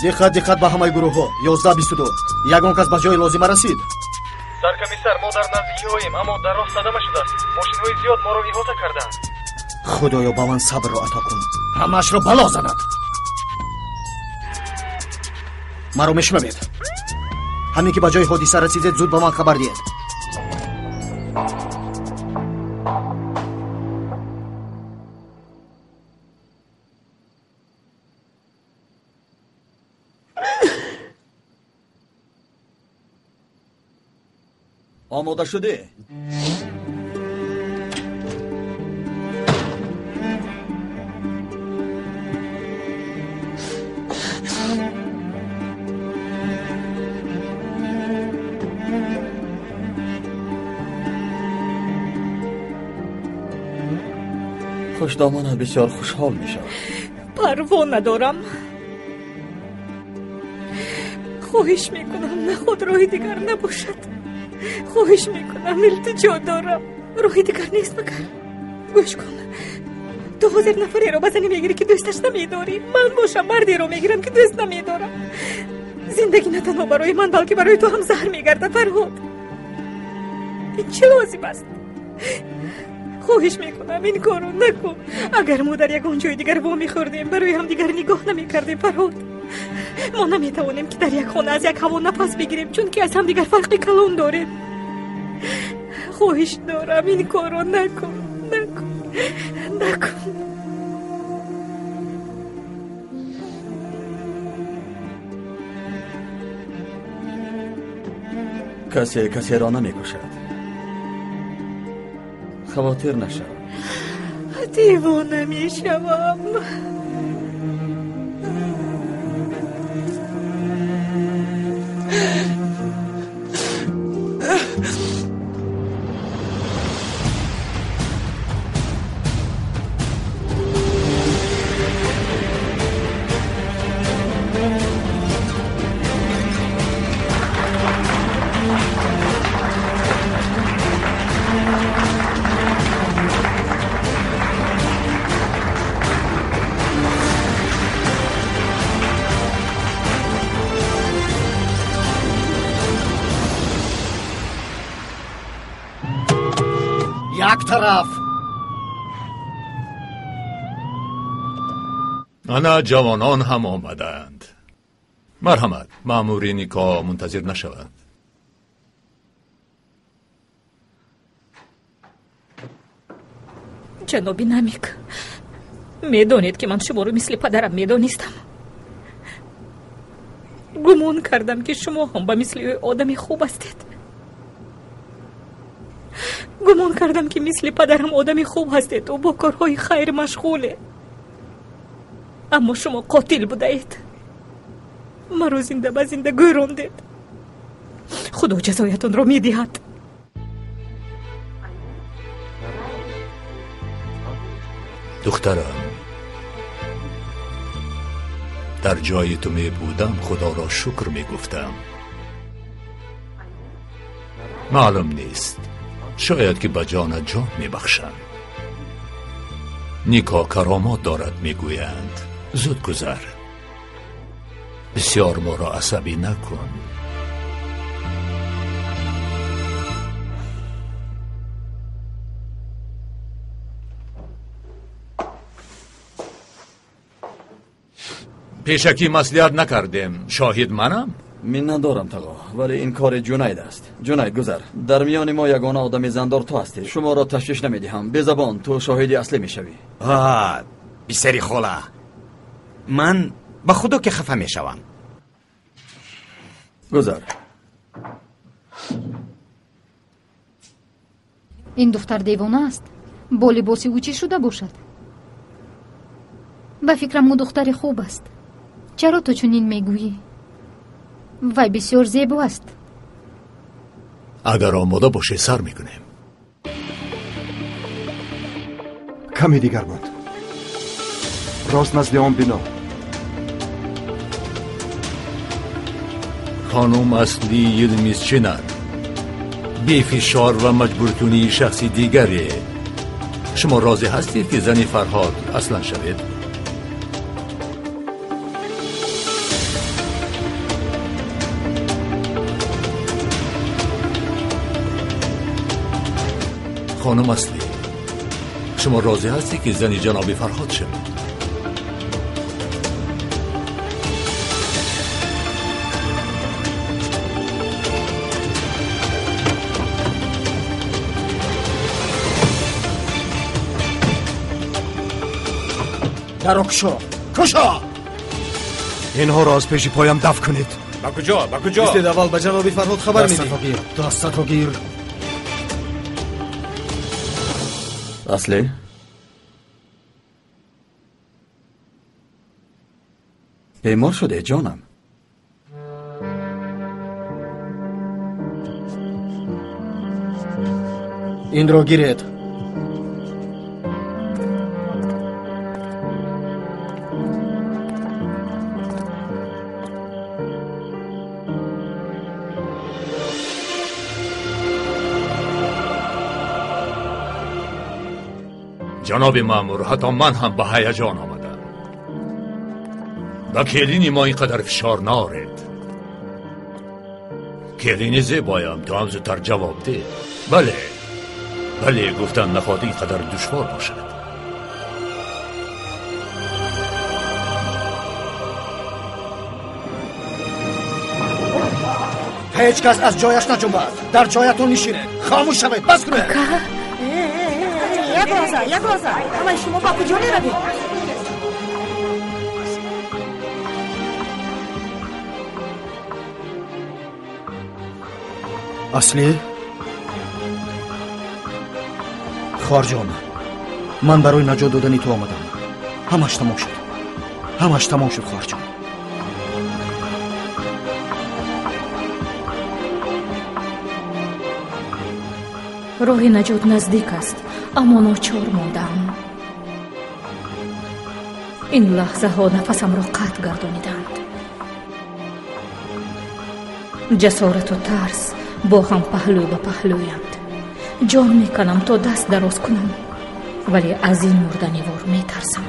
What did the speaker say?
диққат ба ҳамаи гурӯҳҳо. 11:22 ягон кас ба ҷои лозима расид? саркомиссар, мо дар наздикиҳоем, аммо дар роҳ садама шудааст. мошинҳои зиёд моро иҳота кардаанд. худоё ба ман сабрро ато кун. ҳамаашро бало занад. маро мешунавед? ҳамин ки ба ҷои ҳодиса расидед, зуд ба ман хабар диҳед. آماده شدی؟ خوشدامانت بسیار خوشحال می شود. پروا ندارم. خواهش میکنم نخود راه دیگر نباشد. خواهش میکنم، التجا دارم. راه دیگر نیست مگر. گوش کن، تو حاضر نفری رو بزنی میگیری که دوستش نمیداری. من باشم مردی رو میگیرم که دوست نمیدارم. زندگی نه تنها برای من بلکه برای تو هم زهر میگرده. فرهاد، این چه لازم است؟ خواهش میکنم این کارو نکن. اگر ما در یگان جای دیگر وا میخوردیم برای هم دیگر نگاه نمیکردیم فرهاد. ما نمیتوانیم که در یک خانه از یک هوا نفس بگیریم چون که از هم دیگر فرق کلان داریم. خواهش دارم این کارو نکن. کسی را نمیکشد. خواطر نشو. دیوانه میشوم. یک طرف. آنا جوانان هم آمدند. مرحمت، مامورینی که منتظر نشوند. جنابی نمیک، میدانید که من شما رو مثل پدرم میدانستم. گمان کردم که شما هم به مثل آدمی خوب هستید. گمان کردم که مثل پدرم آدمی خوب هستید و با کارهای خیر مشغوله. اما شما قاتل بوده اید. مرا زنده به زنده گوراندید. خدا جزایتان را میدهد. دخترم، در جای تو می بودم خدا را شکر می گفتم. معلوم نیست، شاید که به جان جان می بخشند. نیکا کرامات دارد می گویند. زود گذر. بسیار ما را عصبی نکن. پیشکی مصلحت نکردیم. شاهد منم؟ من ندارم تقا، ولی این کار جنید است. جنید گذر. در میان ما یگانه آدم زندار تو هستی. شما را تشویش نمیدهم. به زبان تو شاهدی اصلی میشوی. بیسری خولا، من با خودو که خفه میشوم. گذر. این دختر دیوانه است. با لباسی او چی شده باشد؟ به فکرم او دختر خوب است. چرا تو چنین میگویی؟ وای بسیار زیبا است. اگر آماده باشه سر میکنیم. کمی دیگر بود. راست نزد آن بنا. خانم اصلی یلمیز چنن. بی فشار و مجبورتونی شخصی دیگری. شما راضی هستید که زنی فرهاد اصلا شوید؟ خانم اصلی، شما راضی هستی که زنی جناب فرهاد شوید؟ درو کشا اینها را از پیش پایم دفع کنید. با کجا؟ استید اول به جناب فرهاد خبر میدی. دستتو گیر. اصلی؟ بیمار شده جانم. این رو گیرید. جناب مأمور، حتی من هم به هیجان آمدم. به کلینی ما اینقدر فشار نارید. کلینی زیبایم تو هم زودتر جواب ده. بله گفتن نخواهد اینقدر دشوار باشد. هیچ کس از جایش نجنبد. در جایتون نشینه. خاموش شوید. بس کنید. یک روزه اما شما با کجا میروید؟ اصلی؟ خارجان، من برای نجات دادن تو آمدم. همش تمام شد خارجان. راه نجات نزدیک است، اما ناچار ماندم. این لحظه ها نفسم را قطع گردانیدند. جسارت و ترس با هم پهلو به پهلویند. جان میکنم تا دست دراز کنم، ولی از این مردنی وار میترسم.